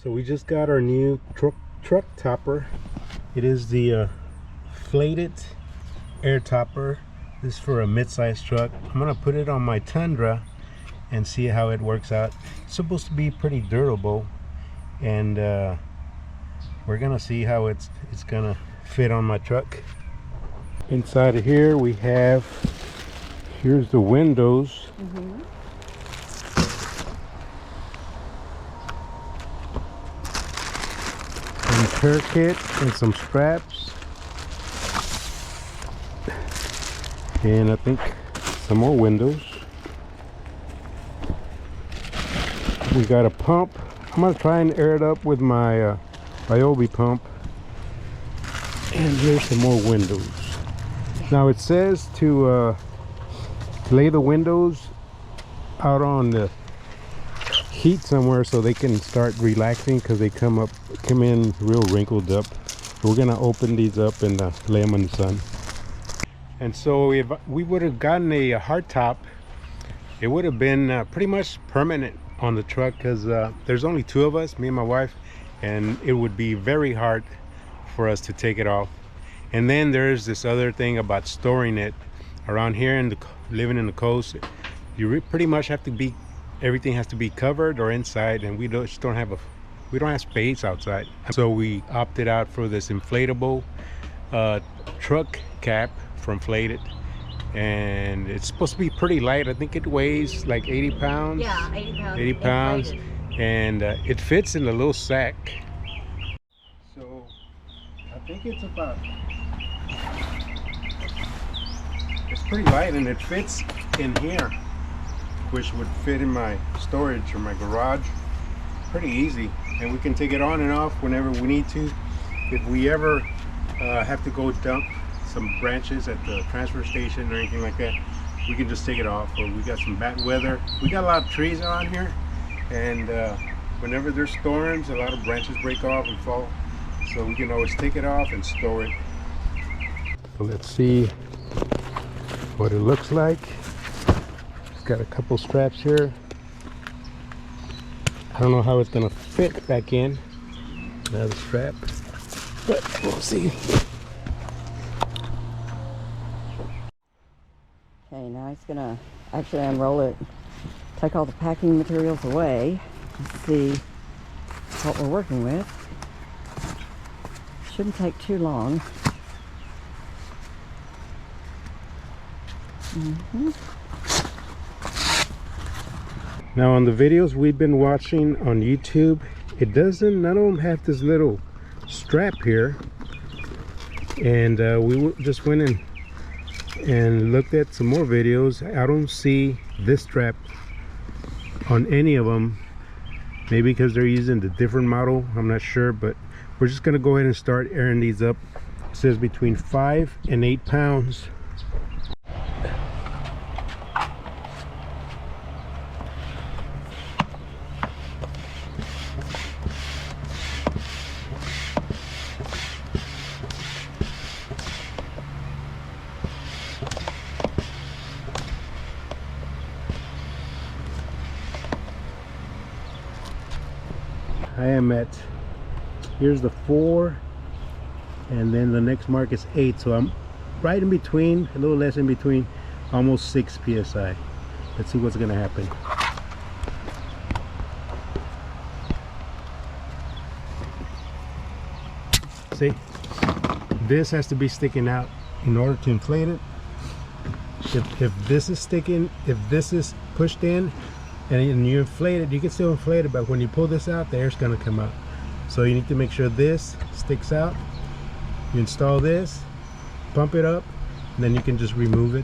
So we just got our new truck topper. It is the FLATED air topper. This is for a mid-size truck. I'm gonna put it on my Tundra and see how it works out. It's supposed to be pretty durable, and we're gonna see how it's gonna fit on my truck. Inside of here we have, here's the windows. And repair kit and some straps, and I think some more windows. We got a pump. I'm gonna try and air it up with my Ryobi pump. And here's some more windows. Now it says to lay the windows out on the heat somewhere so they can start relaxing, because they come in real wrinkled up. So we're gonna open these up and lay them in the sun. And so if we would have gotten a hard top, it would have been pretty much permanent on the truck, because there's only two of us, me and my wife, and it would be very hard for us to take it off. And then there's this other thing about storing it around here, and living in the coast, you pretty much have to be, everything has to be covered or inside, and we don't have space outside. So we opted out for this inflatable truck cap from FLATED, and it's supposed to be pretty light. I think it weighs like 80 pounds. Yeah, 80 pounds. 80 pounds, and it fits in a little sack. So I think it's pretty light, and it fits in here, which would fit in my storage or my garage pretty easy. And we can take it on and off whenever we need to. If we ever have to go dump some branches at the transfer station or anything like that, we can just take it off. Or we got some bad weather, we got a lot of trees around here, and whenever there's storms, a lot of branches break off and fall, so we can always take it off and store it. So let's see what it looks like. It's got a couple straps here. I don't know how it's gonna fit back in, another strap, but we'll see. Okay, now it's gonna actually unroll it, take all the packing materials away, and see what we're working with. Shouldn't take too long. Now on the videos we've been watching on YouTube, none of them have this little strap here, and we just went in and looked at some more videos. I don't see this strap on any of them. Maybe because they're using the different model, I'm not sure, but we're just gonna go ahead and start airing these up. It says between 5 and 8 pounds. I am at, here's the 4, and then the next mark is 8, so I'm right in between, a little less in between, almost 6 psi. Let's see what's gonna happen. See, this has to be sticking out in order to inflate it. If this is sticking, if this is pushed in and you inflate it, you can still inflate it, but when you pull this out, the air's gonna come out. So you need to make sure this sticks out. You install this, pump it up, and then you can just remove it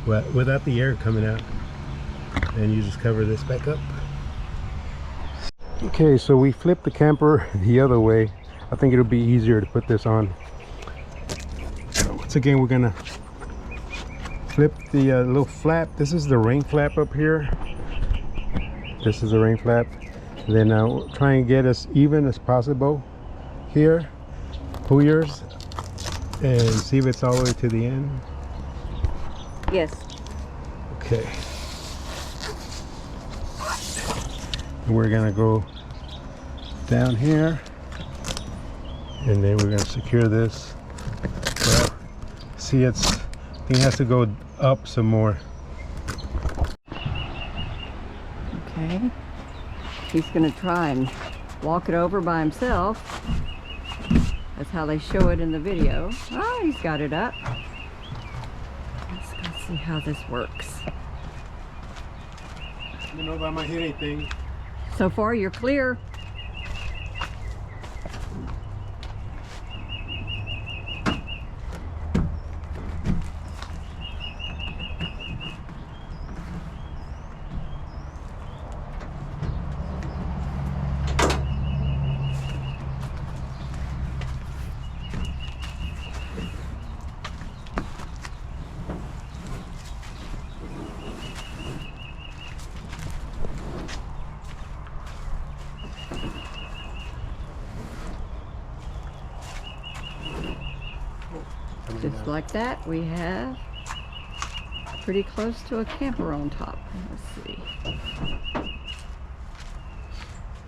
without the air coming out. And you just cover this back up. Okay, so we flipped the camper the other way. I think it'll be easier to put this on. Once again, we're gonna flip the little flap. This is the rain flap up here. This is the rain flap. And then try and get as even as possible here. Pull yours and see if it's all the way to the end. Yes. Okay. And we're gonna go down here, and then we're going to secure this. Well, see, I think it has to go up some more. Okay. He's going to try and walk it over by himself. That's how they show it in the video. Oh, he's got it up. Let's go see how this works. I don't know if I might hit anything. So far, you're clear. Just like that, we have pretty close to a camper on top. Let's see.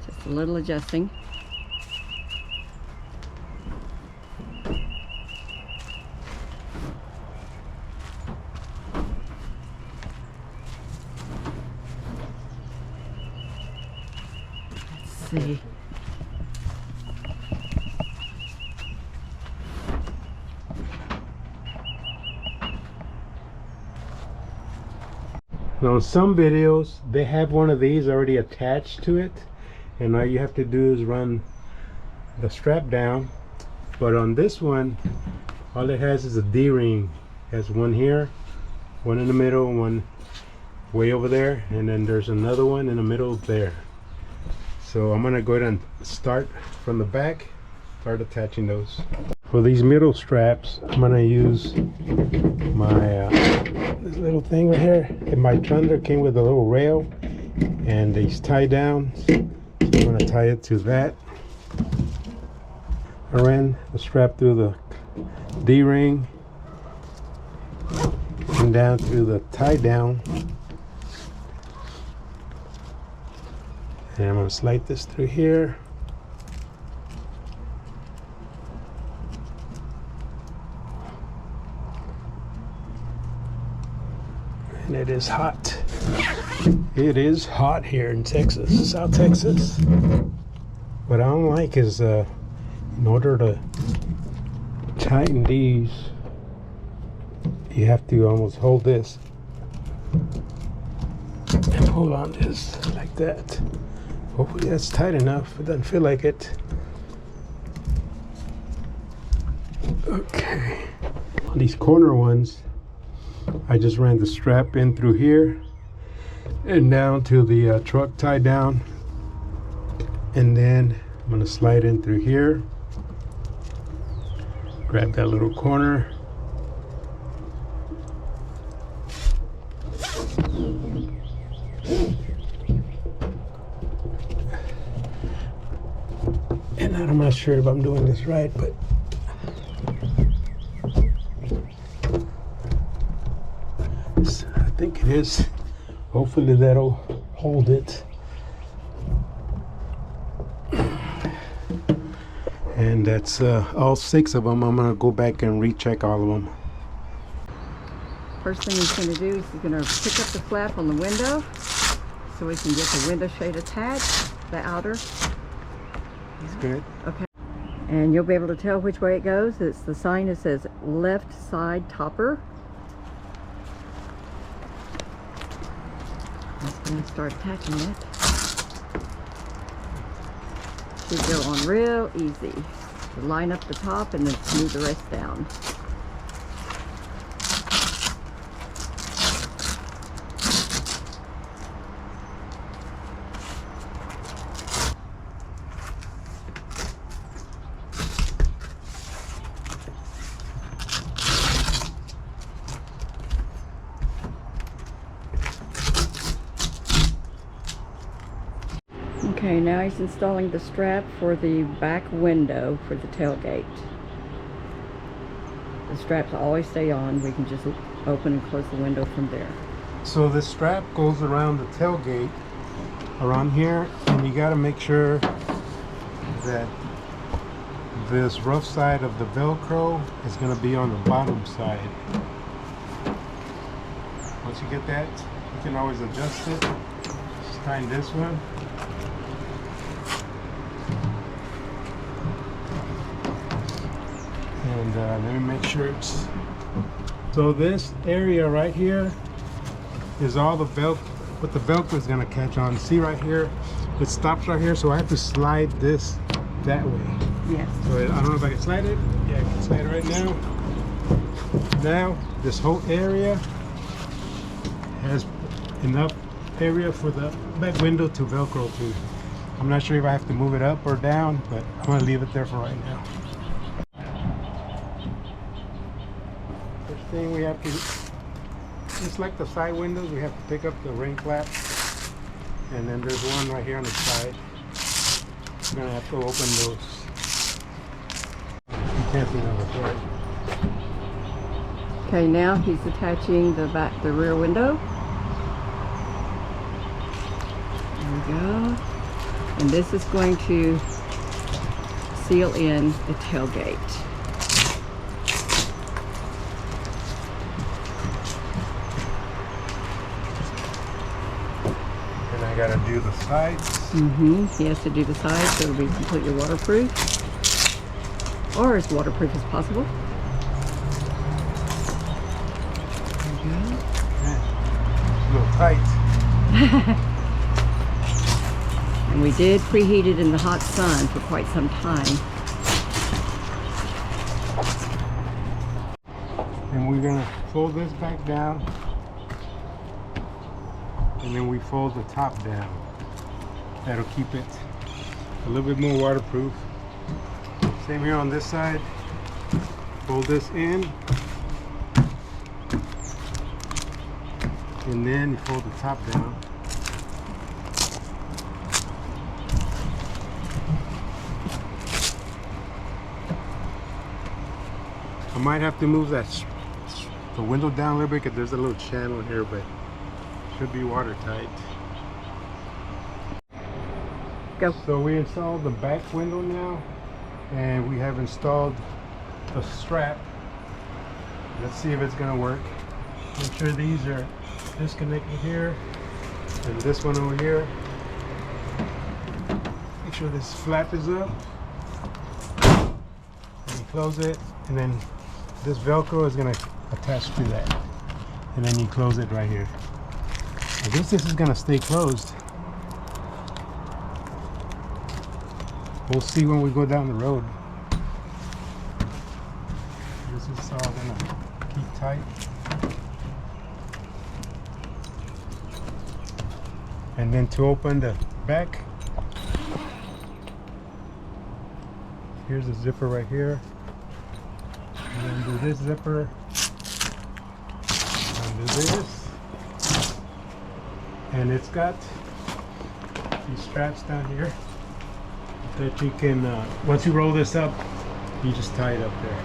Just a little adjusting. Let's see. Now, in some videos, they have one of these already attached to it, and all you have to do is run the strap down. But on this one, all it has is a D-ring. It has one here, one in the middle, one way over there, and then there's another one in the middle there. So I'm gonna go ahead and start from the back, start attaching those. For these middle straps, I'm gonna use my this little thing right here. And my Tundra came with a little rail, and these tie down. So I'm gonna tie it to that. I ran the strap through the D-ring and down through the tie down. And I'm gonna slide this through here. And it is hot. It is hot here in Texas, South Texas. What I don't like is in order to tighten these, you have to almost hold this and pull on this like that. Hopefully that's tight enough. It doesn't feel like it. Okay. On these corner ones, I just ran the strap in through here and down to the truck tie down, and then I'm going to slide in through here, grab that little corner, and I'm not sure if I'm doing this right, but I think it is. Hopefully that'll hold it. And that's all 6 of them. I'm gonna go back and recheck all of them. First thing he's going to do is he's going to pick up the flap on the window so we can get the window shade attached, the outer. That's good. Okay. And you'll be able to tell which way it goes. It's the sign that says left side topper. I'm going to start attaching it. Should go on real easy. Line up the top and then smooth the rest down. Okay, now he's installing the strap for the back window for the tailgate. The straps always stay on. We can just open and close the window from there. So the strap goes around the tailgate, around here, and you got to make sure that this rough side of the Velcro is going to be on the bottom side. Once you get that, you can always adjust it. Just find this one. And let me make sure it's... So this area right here is all the Velcro, what the Velcro is going to catch on. See right here, it stops right here, so I have to slide this that way. Yes. So I don't know if I can slide it. Yeah, I can slide it right now. Now, this whole area has enough area for the back window to Velcro to. I'm not sure if I have to move it up or down, but I'm going to leave it there for right now. First thing we have to, just like the side windows, we have to pick up the ring flap. And then there's one right here on the side. We're going to have to open those. You can't see those, right? Okay, now he's attaching the rear window. There we go. And this is going to seal in the tailgate. And I gotta do the sides. He has to do the sides so it'll be completely waterproof. Or as waterproof as possible. It's a little tight. And we did preheat it in the hot sun for quite some time. And we're gonna fold this back down. And then we fold the top down. That'll keep it a little bit more waterproof. Same here on this side. Fold this in. And then you fold the top down. I might have to move the window down a little bit because there's a little channel here, but it should be watertight. Go. So we installed the back window now, and we have installed the strap. Let's see if it's gonna work. Make sure these are disconnected here, and this one over here. Make sure this flap is up. And you close it, and then this Velcro is gonna attach to that, and then you close it right here. I guess this is gonna stay closed. We'll see when we go down the road. This is all gonna keep tight. And then to open the back, here's a zipper right here. And then do this zipper. And do this. And it's got these straps down here that you can, once you roll this up, you just tie it up there.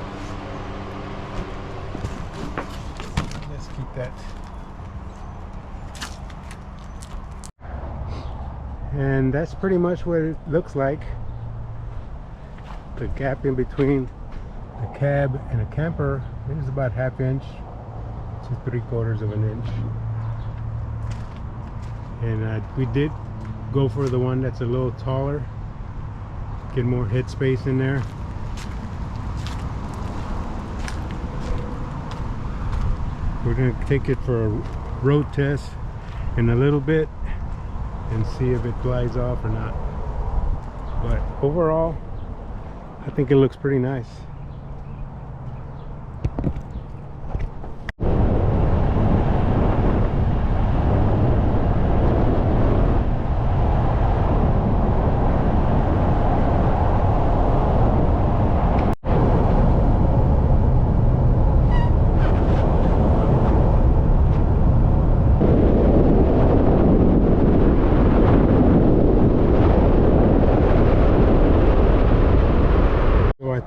Let's keep that. And that's pretty much what it looks like. The gap in between the cab and a camper is about 1/2 inch to 3/4 of an inch. And we did go for the one that's a little taller, get more head space in there. We're going to take it for a road test in a little bit and see if it glides off or not. But overall, I think it looks pretty nice.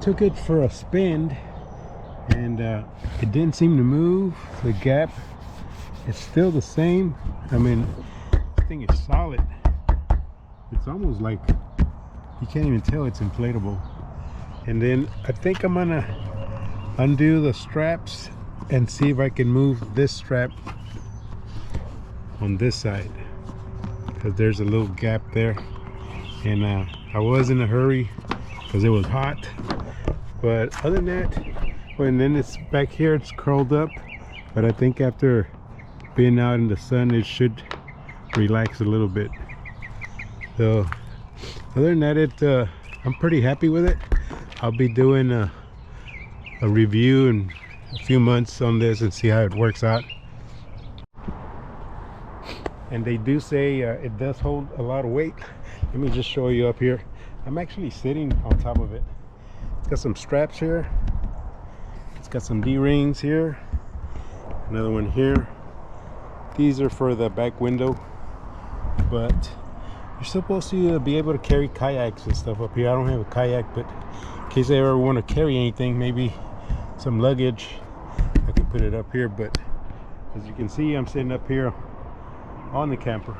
Took it for a spin, and it didn't seem to move. The gap is still the same. I mean, this thing is solid. It's almost like You can't even tell it's inflatable. And then I think I'm gonna undo the straps and see if I can move this strap on this side, because there's a little gap there. And I was in a hurry because it was hot, but other than that, and then it's back here, it's curled up, but I think after being out in the sun it should relax a little bit. So other than that, I'm pretty happy with it. I'll be doing a review in a few months on this and see how it works out. And they do say it does hold a lot of weight. Let me just show you up here. I'm actually sitting on top of it. It's got some straps here. It's got some D-rings here. Another one here. These are for the back window. But you're supposed to be able to carry kayaks and stuff up here. I don't have a kayak, but in case I ever want to carry anything, maybe some luggage, I can put it up here. But as you can see, I'm sitting up here on the camper,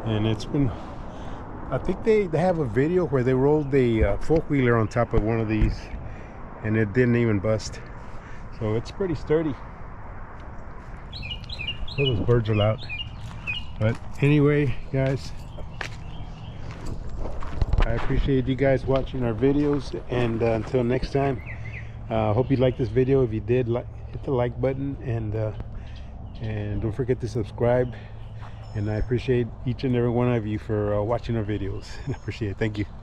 and it's been, I think they have a video where they rolled the four-wheeler on top of one of these and it didn't even bust. So it's pretty sturdy. Oh, those birds are loud. But anyway, guys, I appreciate you guys watching our videos, and until next time, hope you liked this video. If you did, hit the like button, and don't forget to subscribe. And I appreciate each and every one of you for watching our videos. I appreciate it. Thank you.